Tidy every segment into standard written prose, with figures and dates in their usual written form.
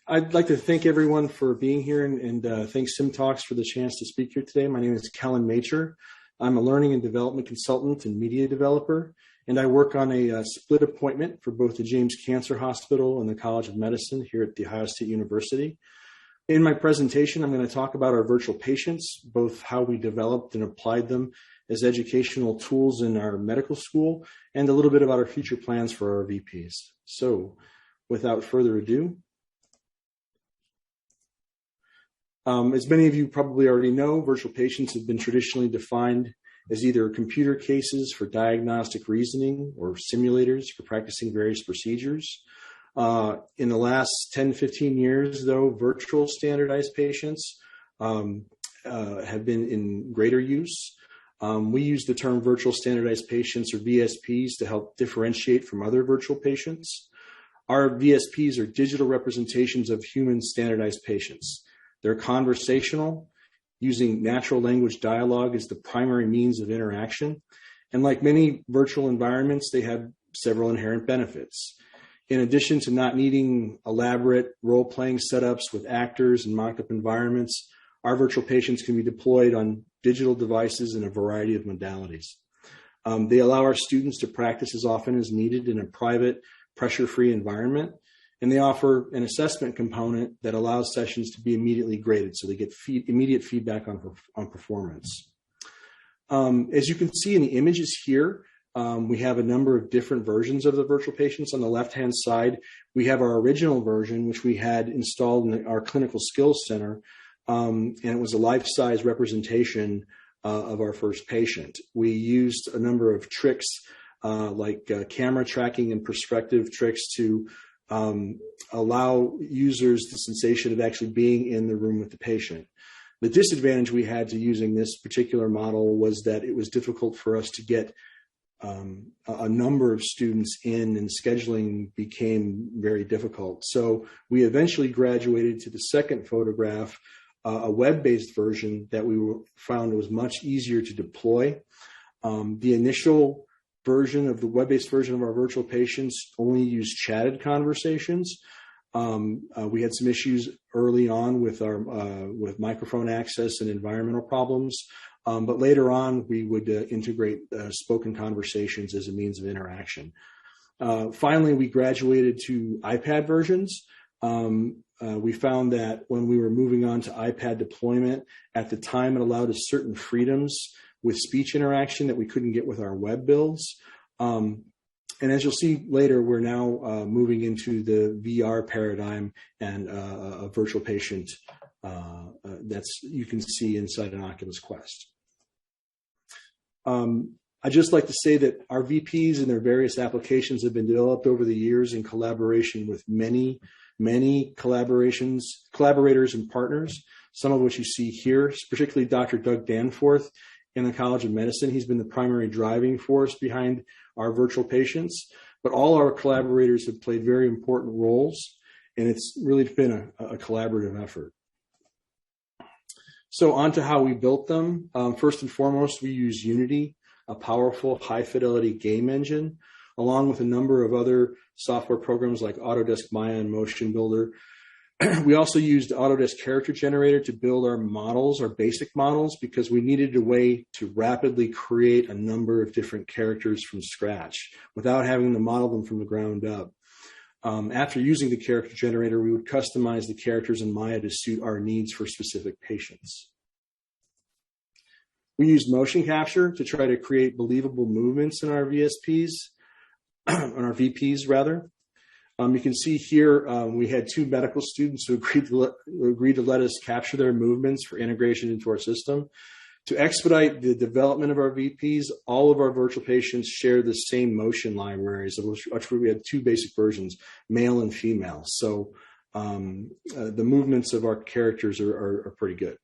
I'd like to thank everyone for being here and thank SIMTalks for the chance to speak here today. My name is Kellen Macher. I'm a learning and development consultant and media developer, and I work on a split appointment for both the James Cancer Hospital and the College of Medicine here at The Ohio State University. In my presentation, I'm going to talk about our virtual patients, both how we developed and applied them as educational tools in our medical school, and a little bit about our future plans for our VPs. So without further ado, as many of you probably already know, virtual patients have been traditionally defined as either computer cases for diagnostic reasoning or simulators for practicing various procedures. In the last 10, 15 years, though, virtual standardized patients have been in greater use. We use the term virtual standardized patients, or VSPs, to help differentiate from other virtual patients. Our VSPs are digital representations of human standardized patients. They're conversational, using natural language dialogue as the primary means of interaction. And like many virtual environments, they have several inherent benefits. In addition to not needing elaborate role-playing setups with actors and mock-up environments, our virtual patients can be deployed on digital devices in a variety of modalities. They allow our students to practice as often as needed in a private, pressure-free environment. And they offer an assessment component that allows sessions to be immediately graded, so they get immediate feedback on performance. As you can see in the images here, we have a number of different versions of the virtual patients. On the left-hand side, we have our original version, which we had installed in our Clinical Skills Center, and it was a life-size representation of our first patient. We used a number of tricks like camera tracking and perspective tricks to allow users the sensation of actually being in the room with the patient. The disadvantage we had to using this particular model was that it was difficult for us to get a number of students in, and scheduling became very difficult. So we eventually graduated to the second photograph, a web-based version that we found was much easier to deploy. The initial version of the web-based version of our virtual patients only used chatted conversations. We had some issues early on with with microphone access and environmental problems, but later on we would integrate spoken conversations as a means of interaction. Finally, we graduated to iPad versions. We found that when we were moving on to iPad deployment, at the time it allowed us certain freedoms with speech interaction that we couldn't get with our web builds. And as you'll see later, we're now moving into the VR paradigm and a virtual patient you can see inside an Oculus Quest. I'd just like to say that our VPs and their various applications have been developed over the years in collaboration with many collaborators and partners, some of which you see here, particularly Dr. Doug Danforth in the College of Medicine. He's been the primary driving force behind our virtual patients, but all our collaborators have played very important roles, and it's really been a collaborative effort. So on to how we built them. First and foremost, we use Unity, a powerful high-fidelity game engine, along with a number of other software programs like Autodesk Maya and Motion Builder. We also used Autodesk Character Generator to build our models, our basic models, because we needed a way to rapidly create a number of different characters from scratch without having to model them from the ground up. After using the Character Generator, we would customize the characters in Maya to suit our needs for specific patients. We used motion capture to try to create believable movements in our VSPs, on our VPs rather. You can see here we had two medical students who agreed to let us capture their movements for integration into our system. To expedite the development of our VPs, all of our virtual patients share the same motion libraries, of which we had two basic versions, male and female. So the movements of our characters are pretty good.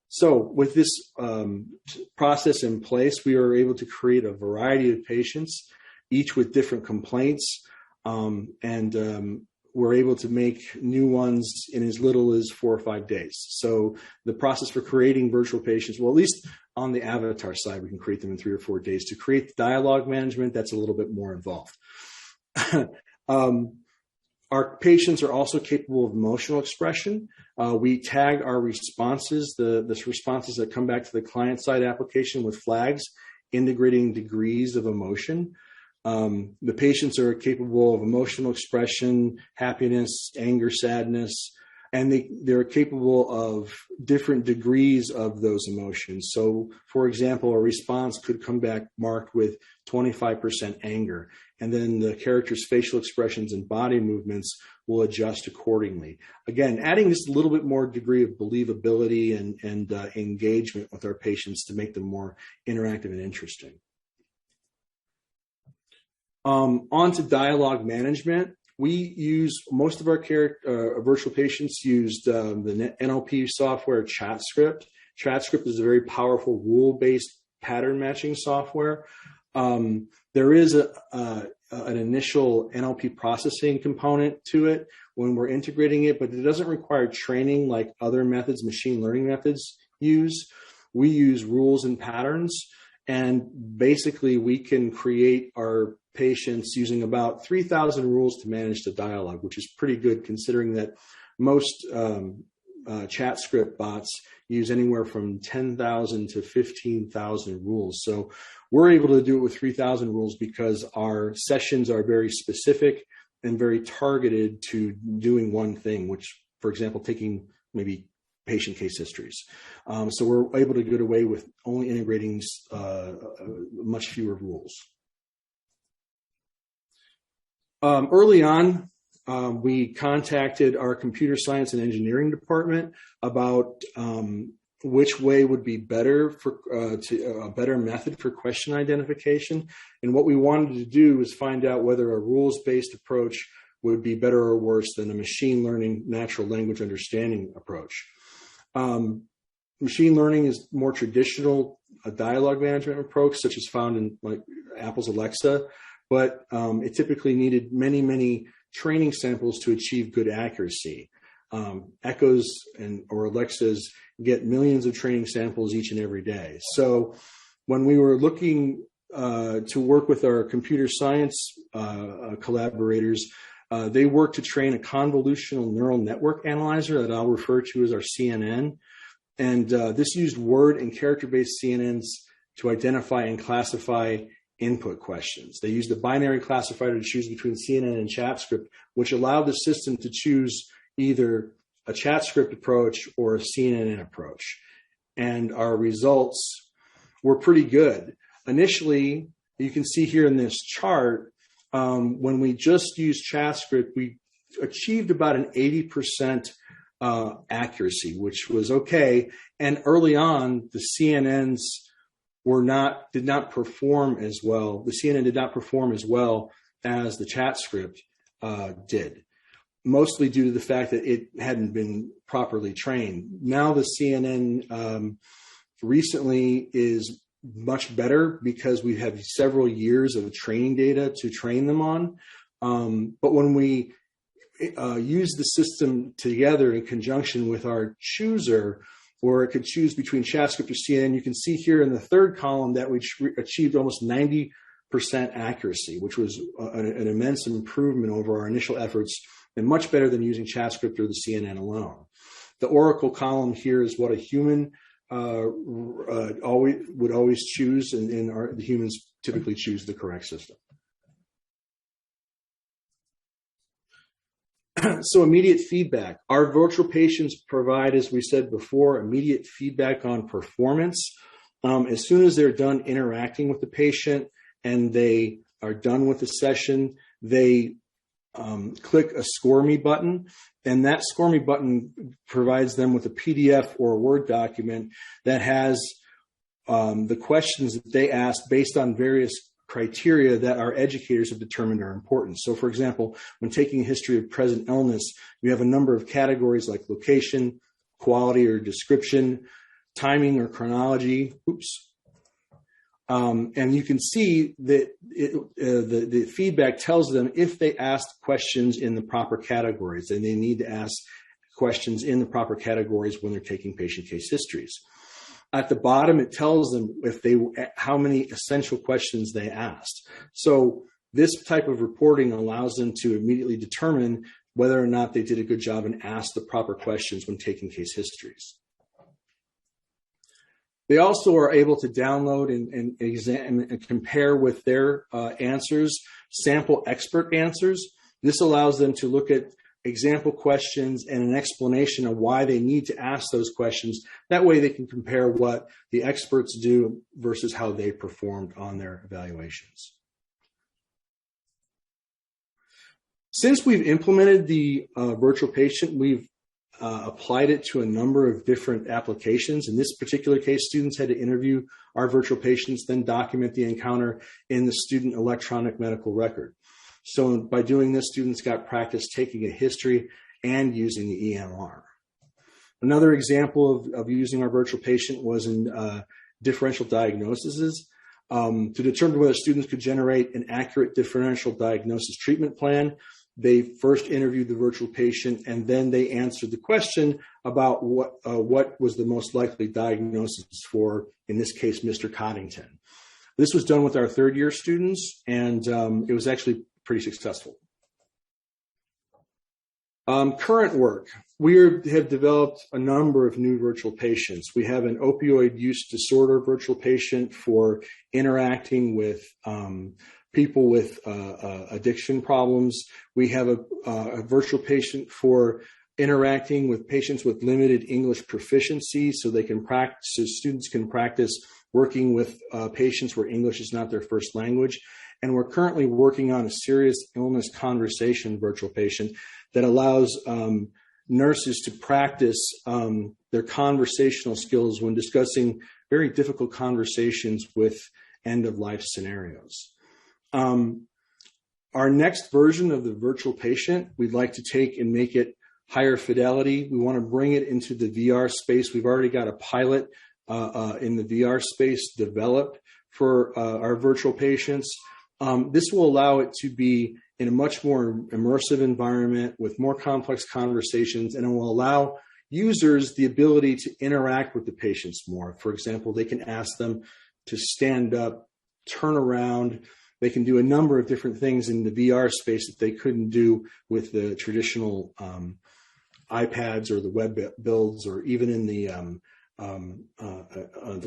So with this process in place, we were able to create a variety of patients, each with different complaints, and we're able to make new ones in as little as 4 or 5 days. So the process for creating virtual patients, well, at least on the avatar side, we can create them in 3 or 4 days. To create the dialogue management, that's a little bit more involved. Our patients are also capable of emotional expression. We tag our responses, the responses that come back to the client-side application with flags, integrating degrees of emotion. The patients are capable of emotional expression, happiness, anger, sadness, and they're capable of different degrees of those emotions. So, for example, a response could come back marked with 25% anger, and then the character's facial expressions and body movements will adjust accordingly. Again, adding just a little bit more degree of believability and engagement with our patients to make them more interactive and interesting. On to dialogue management. We use, most of our virtual patients used the NLP software ChatScript. ChatScript is a very powerful rule-based pattern matching software. There is an initial NLP processing component to it when we're integrating it, but it doesn't require training like other methods, machine learning methods use. We use rules and patterns, and basically we can create our patients using about 3,000 rules to manage the dialogue, which is pretty good considering that most chat script bots use anywhere from 10,000 to 15,000 rules. So we're able to do it with 3,000 rules because our sessions are very specific and very targeted to doing one thing, which, for example, taking maybe patient case histories. So we're able to get away with only integrating much fewer rules. Early on, we contacted our computer science and engineering department about which way would be better for a better method for question identification. And what we wanted to do was find out whether a rules-based approach would be better or worse than a machine learning natural language understanding approach. Machine learning is more traditional, a dialogue management approach, such as found in like Apple's Alexa, but it typically needed many, many training samples to achieve good accuracy. Echoes or Alexas get millions of training samples each and every day. So when we were looking to work with our computer science collaborators, they worked to train a convolutional neural network analyzer that I'll refer to as our CNN. And this used word and character-based CNNs to identify and classify input questions. They used a binary classifier to choose between CNN and ChatScript, which allowed the system to choose either a ChatScript approach or a CNN approach. And our results were pretty good. Initially, you can see here in this chart, when we just used ChatScript, we achieved about an 80% accuracy, which was okay. And early on, the CNNs did not perform as well. The CNN did not perform as well as the ChatScript did, mostly due to the fact that it hadn't been properly trained. Now the CNN recently is much better because we have several years of training data to train them on. But when we use the system together in conjunction with our chooser, or it could choose between ChatScript or CNN, you can see here in the third column that we achieved almost 90% accuracy, which was an immense improvement over our initial efforts and much better than using ChatScript or the CNN alone. The oracle column here is what a human would always choose, and the humans typically choose the correct system. So immediate feedback. Our virtual patients provide, as we said before, immediate feedback on performance. As soon as they're done interacting with the patient and they are done with the session, they click a Score Me button, and that Score Me button provides them with a PDF or a Word document that has the questions that they asked based on various criteria that our educators have determined are important. So, for example, when taking a history of present illness, you have a number of categories like location, quality or description, timing or chronology. And you can see that the feedback tells them if they asked questions in the proper categories, and they need to ask questions in the proper categories when they're taking patient case histories. At the bottom, it tells them how many essential questions they asked. So this type of reporting allows them to immediately determine whether or not they did a good job and asked the proper questions when taking case histories. They also are able to download and examine and compare with their answers, sample expert answers. This allows them to look at example questions and an explanation of why they need to ask those questions. That way they can compare what the experts do versus how they performed on their evaluations. Since we've implemented the virtual patient, we've applied it to a number of different applications. In this particular case, students had to interview our virtual patients, then document the encounter in the student electronic medical record. So by doing this, students got practice taking a history and using the EMR. Another example of using our virtual patient was in differential diagnoses. To determine whether students could generate an accurate differential diagnosis treatment plan, they first interviewed the virtual patient, and then they answered the question about what was the most likely diagnosis for, in this case, Mr. Coddington. This was done with our third-year students, and it was actually pretty successful. Current work. We have developed a number of new virtual patients. We have an opioid use disorder virtual patient for interacting with people with addiction problems. We have a virtual patient for interacting with patients with limited English proficiency, so they can practice, so students can practice working with patients where English is not their first language. And we're currently working on a serious illness conversation virtual patient that allows nurses to practice their conversational skills when discussing very difficult conversations with end-of-life scenarios. Our next version of the virtual patient, we'd like to take and make it higher fidelity. We want to bring it into the VR space. We've already got a pilot in the VR space developed for our virtual patients. This will allow it to be in a much more immersive environment with more complex conversations, and it will allow users the ability to interact with the patients more. For example, they can ask them to stand up, turn around. They can do a number of different things in the VR space that they couldn't do with the traditional iPads or the web builds, or even in the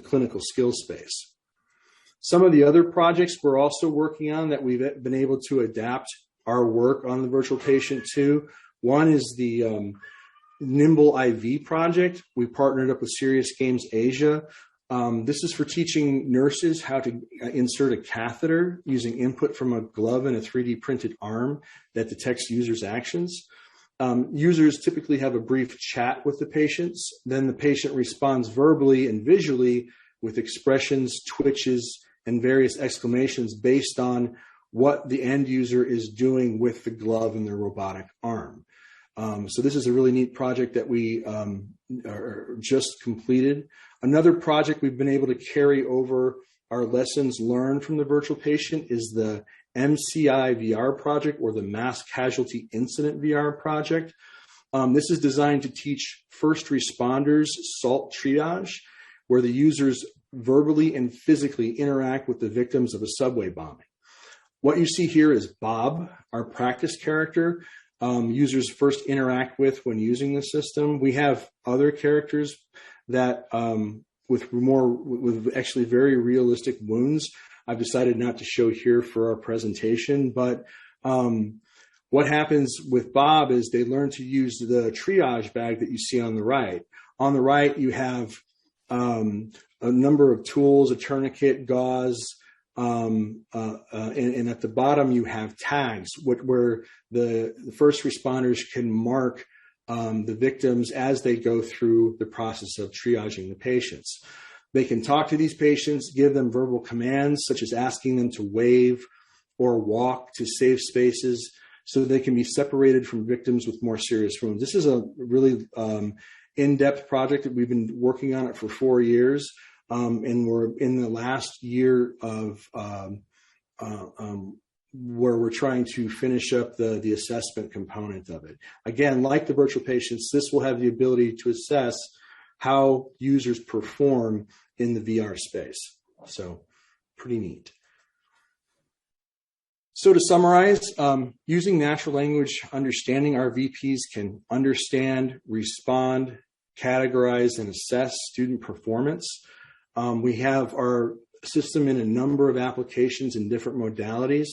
clinical skills space. Some of the other projects we're also working on that we've been able to adapt our work on the virtual patient to. One is the Nimble IV project. We partnered up with Serious Games Asia. This is for teaching nurses how to insert a catheter using input from a glove and a 3D printed arm that detects users' actions. Users typically have a brief chat with the patients. Then the patient responds verbally and visually with expressions, twitches, and various exclamations based on what the end user is doing with the glove and their robotic arm. So this is a really neat project that we are just completed. Another project we've been able to carry over our lessons learned from the virtual patient is the MCI VR project, or the Mass Casualty Incident VR project. This is designed to teach first responders SALT triage, where the users verbally and physically interact with the victims of a subway bombing. What you see here is Bob, our practice character, users first interact with when using the system. We have other characters that with actually very realistic wounds. I've decided not to show here for our presentation, but what happens with Bob is they learn to use the triage bag that you see on the right. On the right, you have a number of tools, a tourniquet, gauze, and at the bottom you have tags where the first responders can mark the victims as they go through the process of triaging the patients. They can talk to these patients, give them verbal commands, such as asking them to wave or walk to safe spaces so they can be separated from victims with more serious wounds. This is a really in-depth project that we've been working on it for 4 years. And we're in the last year of where we're trying to finish up the assessment component of it. Again, like the virtual patients, this will have the ability to assess how users perform in the VR space. So pretty neat. So to summarize, using natural language understanding, our VPs can understand, respond, categorize, and assess student performance. We have our system in a number of applications in different modalities,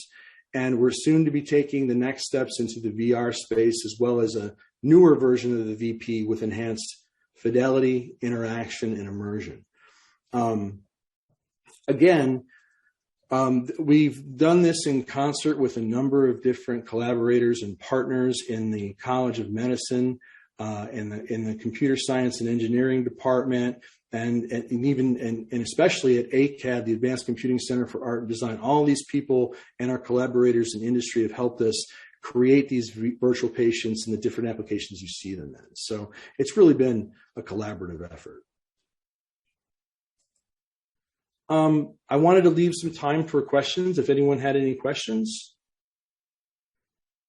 and we're soon to be taking the next steps into the VR space, as well as a newer version of the VP with enhanced fidelity, interaction, and immersion. We've done this in concert with a number of different collaborators and partners in the College of Medicine, in the Computer Science and Engineering Department, and especially at ACAD, the Advanced Computing Center for Art and Design. All these people and our collaborators in industry have helped us create these virtual patients and the different applications you see them in. So it's really been a collaborative effort. I wanted to leave some time for questions if anyone had any questions.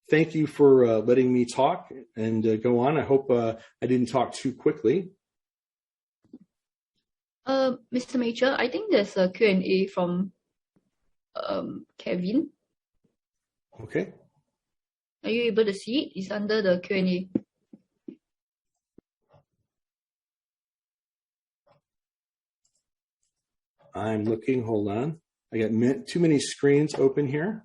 Thank you for letting me talk and go on. I hope I didn't talk too quickly. Mr. Major, I think there's a Q&A from Kevin. Okay. Are you able to see it? It's under the Q&A. I'm looking, hold on. I got too many screens open here.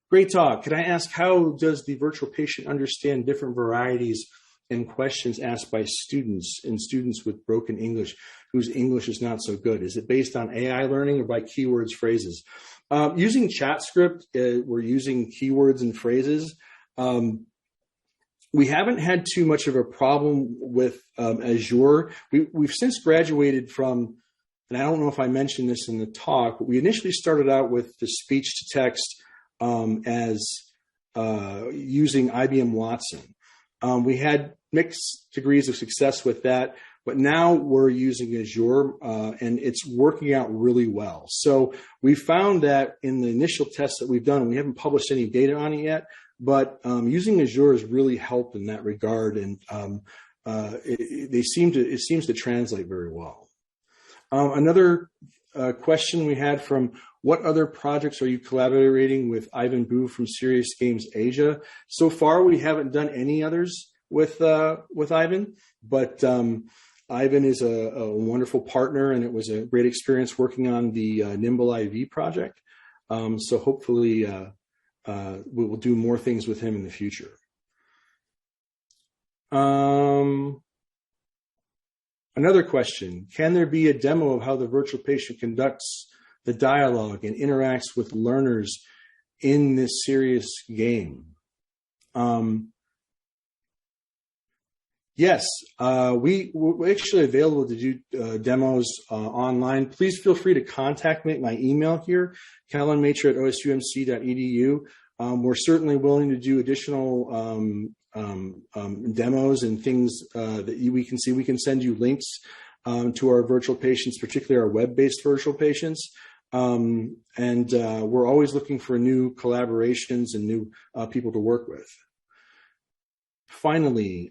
Great talk. Could I ask, how does the virtual patient understand different varieties and questions asked by students and students with broken English whose English is not so good? Is it based on AI learning or by keywords, phrases? Using ChatScript, we're using keywords and phrases. We haven't had too much of a problem with Azure. We've since graduated from, and I don't know if I mentioned this in the talk, but we initially started out with the speech to text as using IBM Watson. We had mixed degrees of success with that, but now we're using Azure and it's working out really well. So we found that in the initial tests that we've done, we haven't published any data on it yet, but using Azure has really helped in that regard, and it seems to translate very well. Another question we had from, what other projects are you collaborating with Ivan Bu from Serious Games Asia? So far, we haven't done any others with Ivan, but Ivan is a wonderful partner, and it was a great experience working on the Nimble IV project. So hopefully we will do more things with him in the future. Another question, can there be a demo of how the virtual patient conducts the dialogue and interacts with learners in this serious game? Yes, we're actually available to do demos online. Please feel free to contact me at my email here, callanmacher@osumc.edu. We're certainly willing to do additional demos and things that we can see. We can send you links to our virtual patients, particularly our web-based virtual patients. And we're always looking for new collaborations and new people to work with. Finally,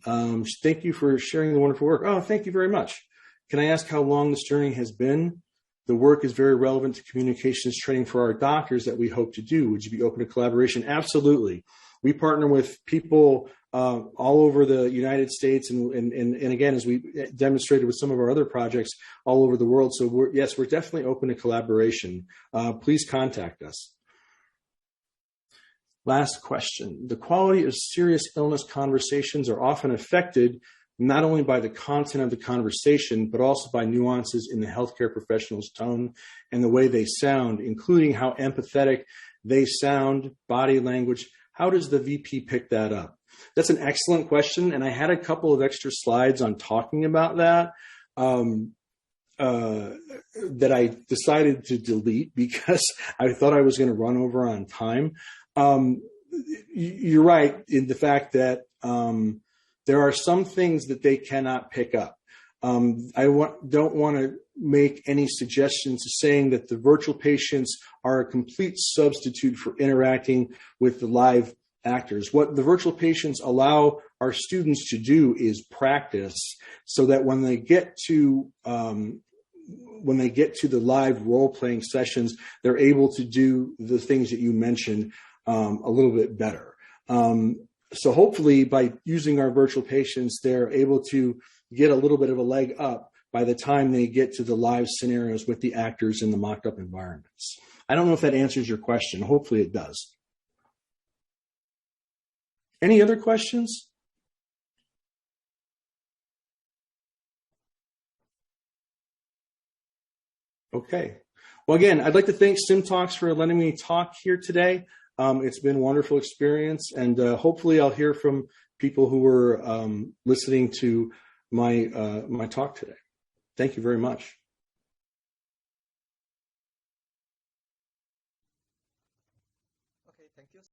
thank you for sharing the wonderful work. Oh, thank you very much. Can I ask how long this journey has been? The work is very relevant to communications training for our doctors that we hope to do. Would you be open to collaboration? Absolutely. We partner with people all over the United States, and again, as we demonstrated with some of our other projects, all over the world. So we're definitely open to collaboration. Please contact us. Last question. The quality of serious illness conversations are often affected not only by the content of the conversation, but also by nuances in the healthcare professional's tone and the way they sound, including how empathetic they sound, body language. How does the VP pick that up? That's an excellent question, and I had a couple of extra slides on talking about that that I decided to delete because I thought I was going to run over on time. You're right in the fact that there are some things that they cannot pick up. I don't want to make any suggestions saying that the virtual patients are a complete substitute for interacting with the live actors. What the virtual patients allow our students to do is practice, so that when they get to the live role-playing sessions, they're able to do the things that you mentioned a little bit better. So hopefully by using our virtual patients, they're able to get a little bit of a leg up by the time they get to the live scenarios with the actors in the mocked-up environments. I don't know if that answers your question. Hopefully it does. Any other questions? Okay. Well, again, I'd like to thank SimTalks for letting me talk here today. It's been a wonderful experience, and hopefully I'll hear from people who were listening to my talk today. Thank you very much.